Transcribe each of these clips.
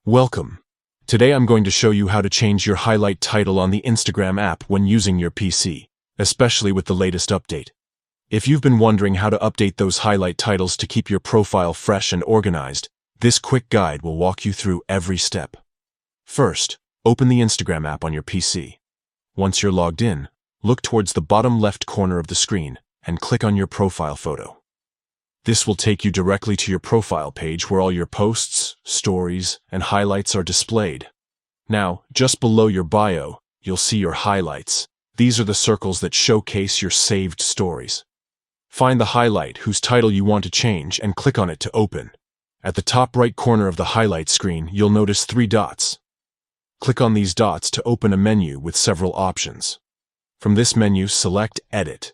Welcome. Today I'm going to show you how to change your highlight title on the Instagram app when using your PC, especially with the latest update. If you've been wondering how to update those highlight titles to keep your profile fresh and organized, this quick guide will walk you through every step. First, open the Instagram app on your PC. Once you're logged in, look towards the bottom left corner of the screen and click on your profile photo. This will take you directly to your profile page where all your posts, stories, and highlights are displayed. Now, just below your bio, you'll see your highlights. These are the circles that showcase your saved stories. Find the highlight whose title you want to change and click on it to open. At the top right corner of the highlight screen, you'll notice 3 dots. Click on these dots to open a menu with several options. From this menu, select Edit.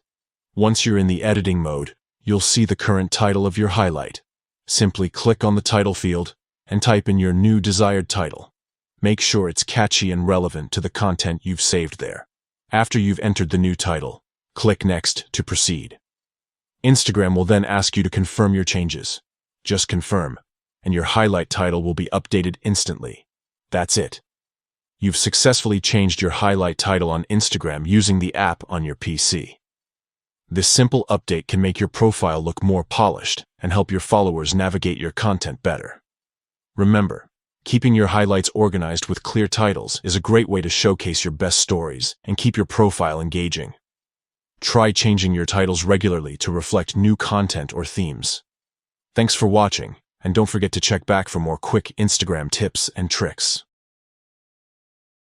Once you're in the editing mode, you'll see the current title of your highlight. Simply click on the title field and type in your new desired title. Make sure it's catchy and relevant to the content you've saved there. After you've entered the new title, click Next to proceed. Instagram will then ask you to confirm your changes. Just confirm, and your highlight title will be updated instantly. That's it. You've successfully changed your highlight title on Instagram using the app on your PC. This simple update can make your profile look more polished and help your followers navigate your content better. Remember, keeping your highlights organized with clear titles is a great way to showcase your best stories and keep your profile engaging. Try changing your titles regularly to reflect new content or themes. Thanks for watching, and don't forget to check back for more quick Instagram tips and tricks.